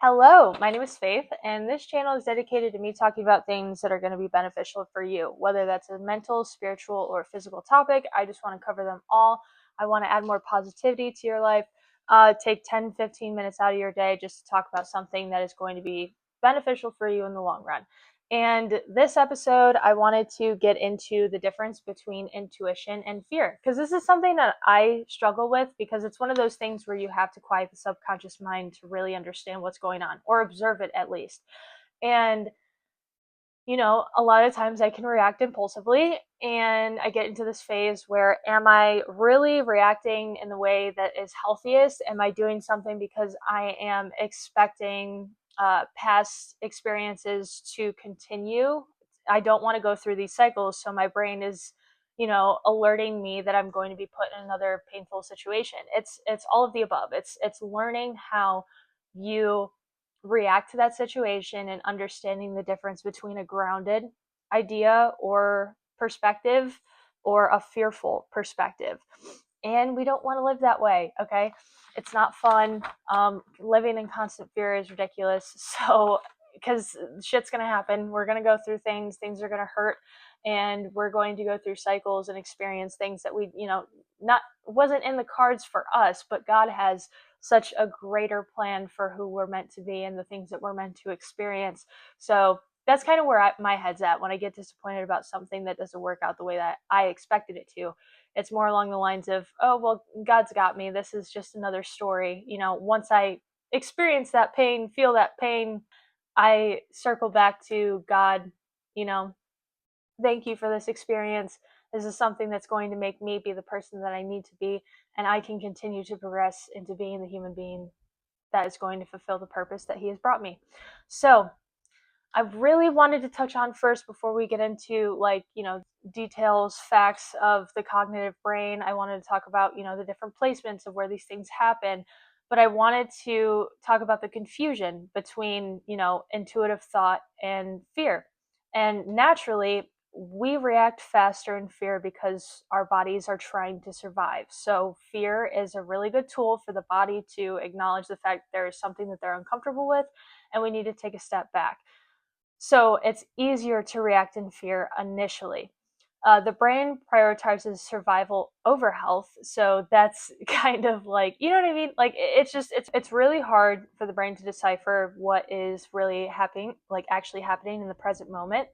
Hello, my name is Faith, and this channel is dedicated to me talking about things that are going to be beneficial for you, whether that's a mental, spiritual, or physical topic. I just want to cover them all. I want to add more positivity to your life. Take 10, 15 minutes out of your day just to talk about something that is going to be beneficial for you in the long run. And this episode, I wanted to get into the difference between intuition and fear, because this is something that I struggle with, because it's one of those things where you have to quiet the subconscious mind to really understand what's going on, or observe it at least. And, a lot of times I can react impulsively, and I get into this phase where, am I really reacting in the way that is healthiest? Am I doing something because I am expecting past experiences to continue? I don't want to go through these cycles, so my brain is, alerting me that I'm going to be put in another painful situation. It's all of the above. It's learning how you react to that situation and understanding the difference between a grounded idea or perspective or a fearful perspective. And we don't want to live that way, okay? It's not fun. Living in constant fear is ridiculous. So, because shit's going to happen. We're going to go through things are going to hurt, and we're going to go through cycles and experience things that we, not wasn't in the cards for us, but God has such a greater plan for who we're meant to be and the things that we're meant to experience. So that's kind of where my head's at when I get disappointed about something that doesn't work out the way that I expected it to. It's more along the lines of, oh, well, God's got me. This is just another story. Once I experience that pain, feel that pain, I circle back to God, you know, thank you for this experience. This is something that's going to make me be the person that I need to be, and I can continue to progress into being the human being that is going to fulfill the purpose that He has brought me. So, I really wanted to touch on first, before we get into details, facts of the cognitive brain. I wanted to talk about, the different placements of where these things happen. But I wanted to talk about the confusion between, intuitive thought and fear. And naturally, we react faster in fear because our bodies are trying to survive. So fear is a really good tool for the body to acknowledge the fact there is something that they're uncomfortable with, and we need to take a step back. So it's easier to react in fear initially. The brain prioritizes survival over health. So that's kind of like, you know what I mean? Like, it's really hard for the brain to decipher what is really happening, like actually happening in the present moment,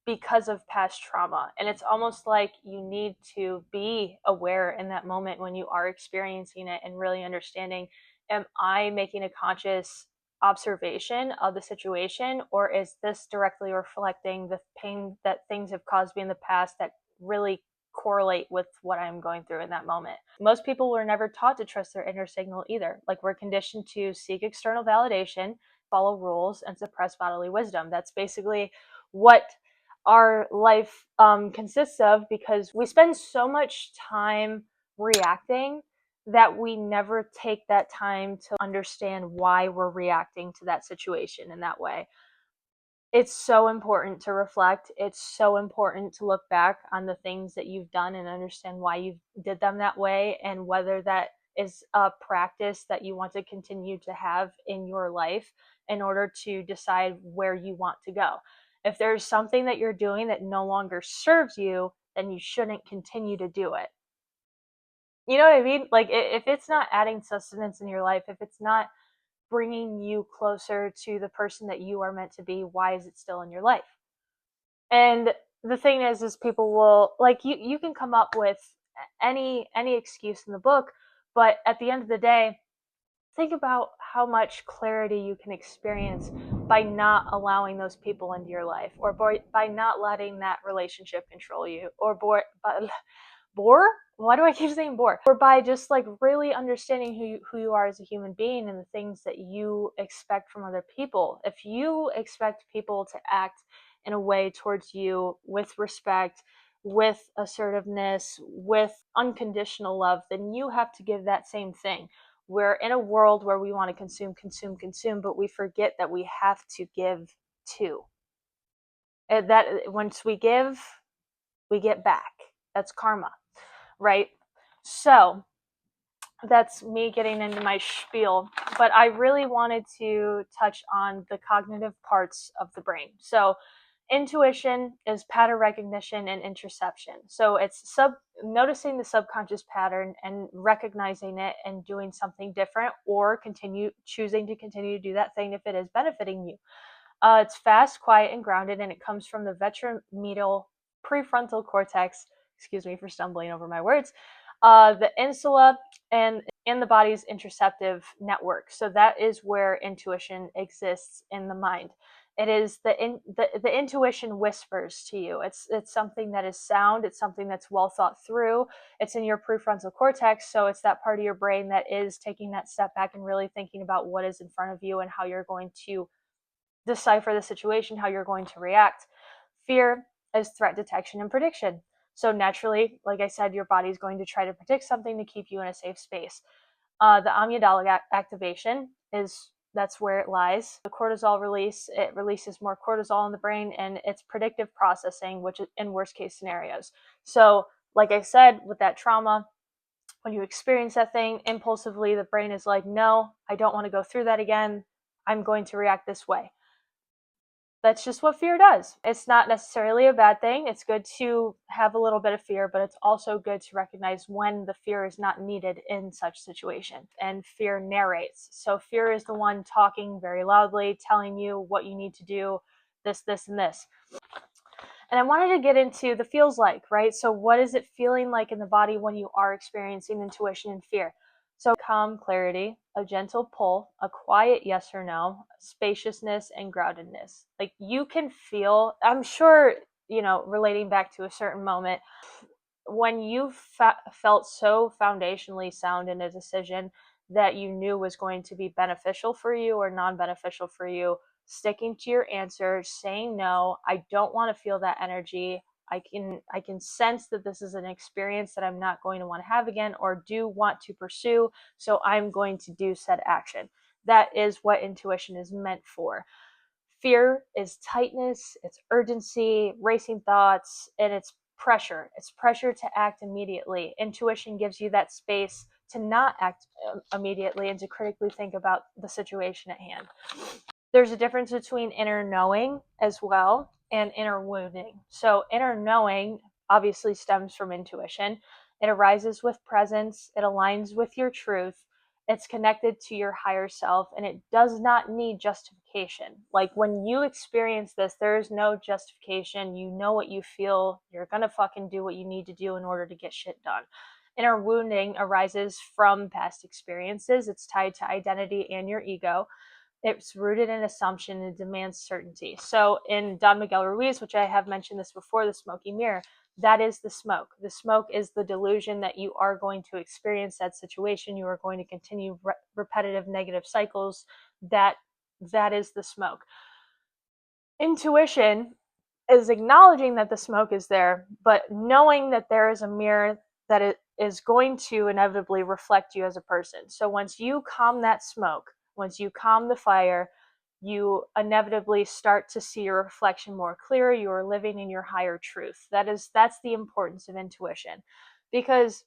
because of past trauma. And it's almost like you need to be aware in that moment when you are experiencing it, and really understanding, am I making a conscious observation of the situation, or is this directly reflecting the pain that things have caused me in the past that really correlate with what I'm going through in that moment? Most people were never taught to trust their inner signal either. Like, we're conditioned to seek external validation, follow rules, and suppress bodily wisdom. That's basically what our life consists of, because we spend so much time reacting that we never take that time to understand why we're reacting to that situation in that way. It's so important to reflect. It's so important to look back on the things that you've done and understand why you did them that way, and whether that is a practice that you want to continue to have in your life in order to decide where you want to go. If there's something that you're doing that no longer serves you, then you shouldn't continue to do it. You know what I mean? Like, if it's not adding sustenance in your life, if it's not bringing you closer to the person that you are meant to be, why is it still in your life? And the thing is people will, like, you can come up with any excuse in the book, but at the end of the day, think about how much clarity you can experience by not allowing those people into your life, or by not letting that relationship control you, or bore? Why do I keep saying bore? Or by just like really understanding who you are as a human being, and the things that you expect from other people. If you expect people to act in a way towards you with respect, with assertiveness, with unconditional love, then you have to give that same thing. We're in a world where we want to consume, but we forget that we have to give too. And that once we give, we get back. That's karma, right? So that's me getting into my spiel, but I really wanted to touch on the cognitive parts of the brain. So intuition is pattern recognition and interception. So it's noticing the subconscious pattern and recognizing it and doing something different, or choosing to continue to do that thing if it is benefiting you. It's fast, quiet, and grounded, and it comes from the ventromedial prefrontal cortex. Excuse me for stumbling over my words. The insula and the body's interoceptive network. So that is where intuition exists in the mind. It is the intuition whispers to you. It's something that is sound. It's something that's well thought through. It's in your prefrontal cortex, so it's that part of your brain that is taking that step back and really thinking about what is in front of you and how you're going to decipher the situation, how you're going to react. Fear is threat detection and prediction. So naturally, like I said, your body's going to try to predict something to keep you in a safe space. The amygdala activation that's where it lies. The cortisol release, it releases more cortisol in the brain, and it's predictive processing, which is in worst case scenarios. So like I said, with that trauma, when you experience that thing impulsively, the brain is like, no, I don't want to go through that again. I'm going to react this way. That's just what fear does. It's not necessarily a bad thing. It's good to have a little bit of fear, but it's also good to recognize when the fear is not needed in such situation. And fear narrates. So fear is the one talking very loudly, telling you what you need to do, this, and this. And I wanted to get into the feels like, right? So what is it feeling like in the body when you are experiencing intuition and fear? So calm clarity, a gentle pull, a quiet yes or no, spaciousness, and groundedness. Like you can feel, I'm sure, relating back to a certain moment, when you felt so foundationally sound in a decision that you knew was going to be beneficial for you or non-beneficial for you, sticking to your answer, saying no, I don't want to feel that energy. I can sense that this is an experience that I'm not going to want to have again or do want to pursue, so I'm going to do said action. That is what intuition is meant for. Fear is tightness, it's urgency, racing thoughts, and it's pressure. It's pressure to act immediately. Intuition gives you that space to not act immediately and to critically think about the situation at hand. There's a difference between inner knowing as well and inner wounding. So, inner knowing obviously stems from intuition. It arises with presence, it aligns with your truth, it's connected to your higher self, and it does not need justification. Like when you experience this, there is no justification. You know what you feel, you're gonna fucking do what you need to do in order to get shit done. Inner wounding arises from past experiences, it's tied to identity and your ego. It's rooted in assumption and demands certainty. So in Don Miguel Ruiz, which I have mentioned this before, the smoky mirror, that is the smoke. The smoke is the delusion that you are going to experience that situation. You are going to continue repetitive negative cycles. That is the smoke. Intuition is acknowledging that the smoke is there, but knowing that there is a mirror that it is going to inevitably reflect you as a person. So once you calm that smoke, once you calm the fire, you inevitably start to see your reflection more clear. You are living in your higher truth. That's the importance of intuition, because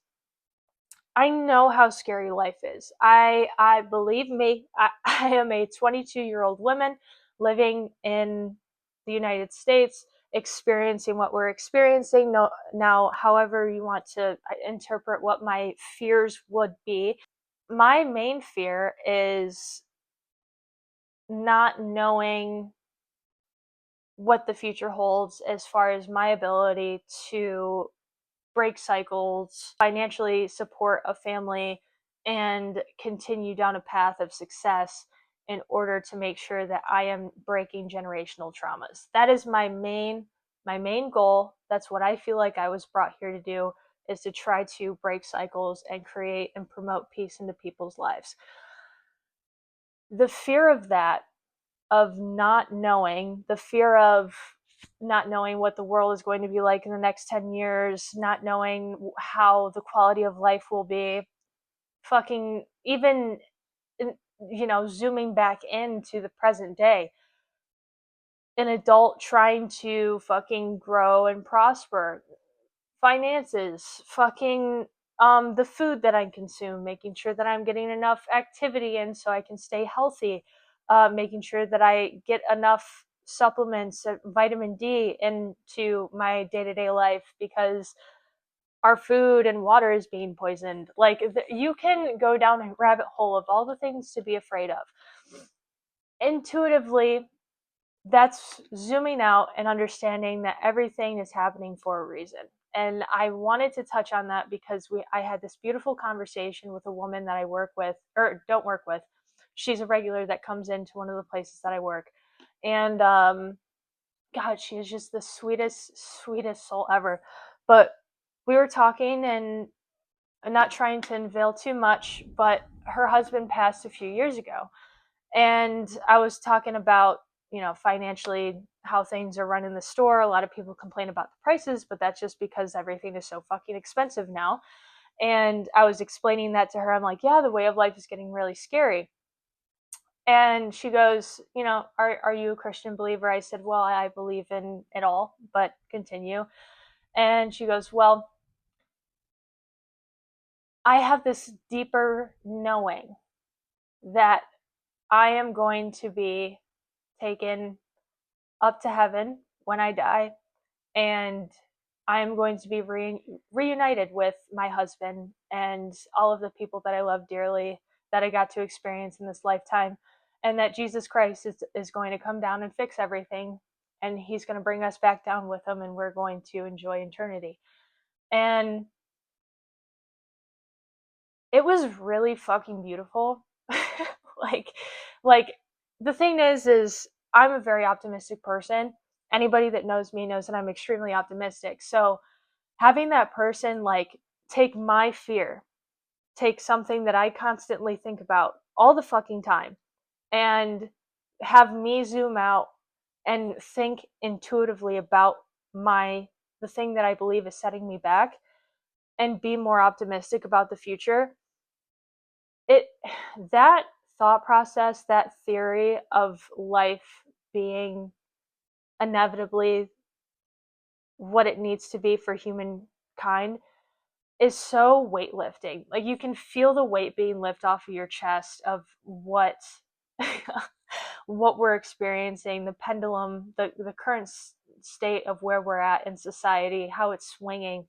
I know how scary life is. I believe me, I am a 22-year-old woman living in the United States, experiencing what we're experiencing. No, now, however you want to interpret what my fears would be, my main fear is not knowing what the future holds as far as my ability to break cycles, financially support a family, and continue down a path of success in order to make sure that I am breaking generational traumas. That is my main goal. That's what I feel like I was brought here to do, is to try to break cycles and create and promote peace into people's lives. The fear of that, of not knowing, the fear of not knowing what the world is going to be like in the next 10 years, not knowing how the quality of life will be, fucking even, zooming back into the present day, an adult trying to fucking grow and prosper, finances, fucking the food that I consume, making sure that I'm getting enough activity in so I can stay healthy, making sure that I get enough supplements, vitamin D into my day-to-day life, because our food and water is being poisoned. Like, you can go down a rabbit hole of all the things to be afraid of. Intuitively, that's zooming out and understanding that everything is happening for a reason. And I wanted to touch on that because I had this beautiful conversation with a woman that I work with, or don't work with. She's a regular that comes into one of the places that I work. And God, she is just the sweetest soul ever. But we were talking, and I'm not trying to unveil too much, but her husband passed a few years ago. And I was talking about, financially, how things are run in the store. A lot of people complain about the prices, but that's just because everything is so fucking expensive now. And I was explaining that to her. I'm like, yeah, the way of life is getting really scary. And she goes, are you a Christian believer? I said, well, I believe in it all, but continue. And she goes, well, I have this deeper knowing that I am going to be taken up to heaven when I die, and I am going to be reunited with my husband and all of the people that I love dearly, that I got to experience in this lifetime, and that Jesus Christ is going to come down and fix everything, and he's going to bring us back down with him, and we're going to enjoy eternity. And it was really fucking beautiful. like like the thing is I'm a very optimistic person. Anybody that knows me knows that I'm extremely optimistic. So having that person like take my fear, take something that I constantly think about all the fucking time, and have me zoom out and think intuitively about the thing that I believe is setting me back, and be more optimistic about the future. It That thought process, that theory of life being inevitably what it needs to be for humankind, is so weightlifting. Like, you can feel the weight being lifted off of your chest of what what we're experiencing, the pendulum, the current state of where we're at in society, how it's swinging.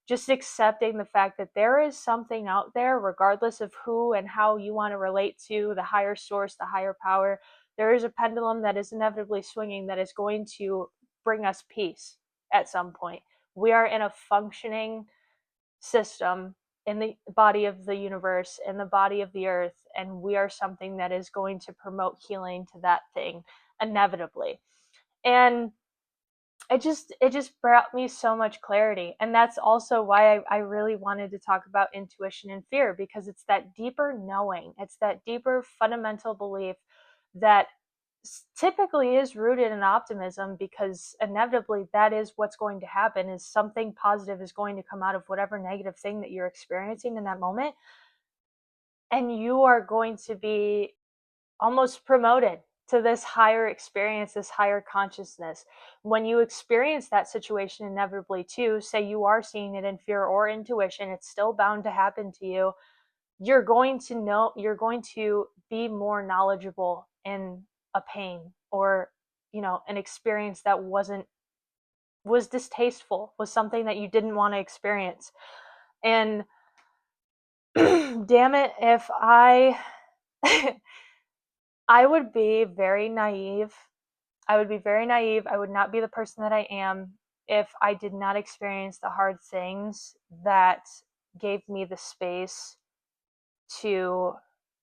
Just accepting the fact that there is something out there, regardless of who and how you want to relate to the higher source, the higher power. There is a pendulum that is inevitably swinging, that is going to bring us peace at some point. We are in a functioning system in the body of the universe, in the body of the earth, and we are something that is going to promote healing to that thing inevitably. And it just brought me so much clarity. And that's also why I really wanted to talk about intuition and fear, because it's that deeper knowing, it's that deeper fundamental belief that typically is rooted in optimism, because inevitably that is what's going to happen, is something positive is going to come out of whatever negative thing that you're experiencing in that moment, and you are going to be almost promoted to this higher experience, this higher consciousness. When you experience that situation inevitably too, say you are seeing it in fear or intuition, it's still bound to happen to you. You're going to know, you're going to be more knowledgeable in a pain, or an experience that was distasteful, was something that you didn't want to experience. And damn it, if I would be very naive. I would be very naive. I would not be the person that I am if I did not experience the hard things that gave me the space to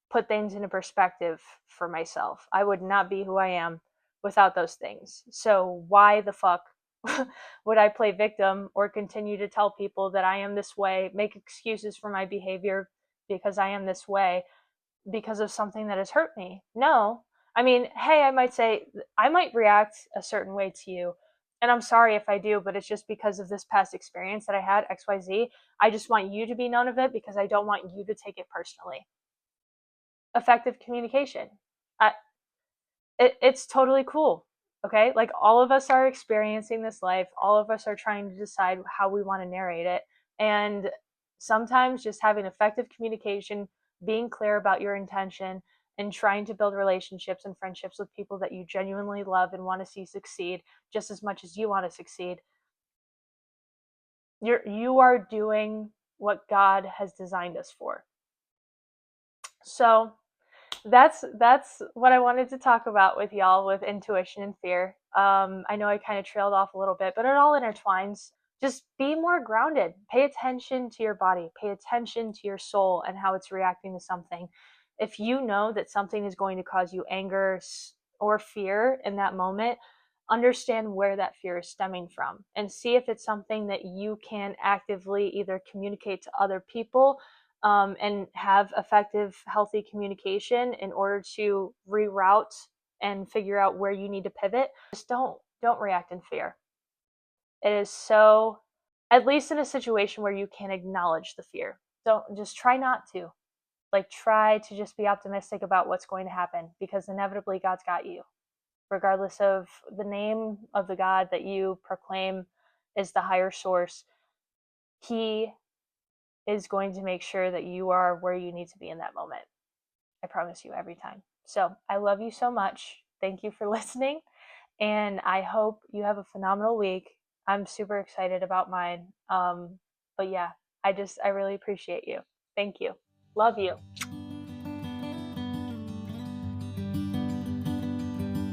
put things into perspective for myself. I would not be who I am without those things. So why the fuck would I play victim or continue to tell people that I am this way, make excuses for my behavior because I am this way, because of something that has hurt me? No. I mean, hey, I might say, I might react a certain way to you, and I'm sorry if I do, but it's just because of this past experience that I had, XYZ. I just want you to be known of it, because I don't want you to take it personally. Effective communication. I, it's totally cool. Okay, like, all of us are experiencing this life, all of us are trying to decide how we want to narrate it, and sometimes just having effective communication, being clear about your intention, and trying to build relationships and friendships with people that you genuinely love and want to see succeed just as much as you want to succeed, you are doing what God has designed us for. So that's what I wanted to talk about with y'all with intuition and fear. I know I kind of trailed off a little bit, but it all intertwines. Just be more grounded. Pay attention to your body. Pay attention to your soul and how it's reacting to something. If you know that something is going to cause you anger or fear in that moment, understand where that fear is stemming from and see if it's something that you can actively either communicate to other people, and have effective, healthy communication in order to reroute and figure out where you need to pivot. Just don't react in fear. It is so, at least in a situation where you can acknowledge the fear. Don't, just try not to. Like, try to just be optimistic about what's going to happen, because inevitably God's got you. Regardless of the name of the God that you proclaim is the higher source, He is going to make sure that you are where you need to be in that moment. I promise you, every time. So I love you so much. Thank you for listening. And I hope you have a phenomenal week. I'm super excited about mine. But yeah, I really appreciate you. Thank you. Love you.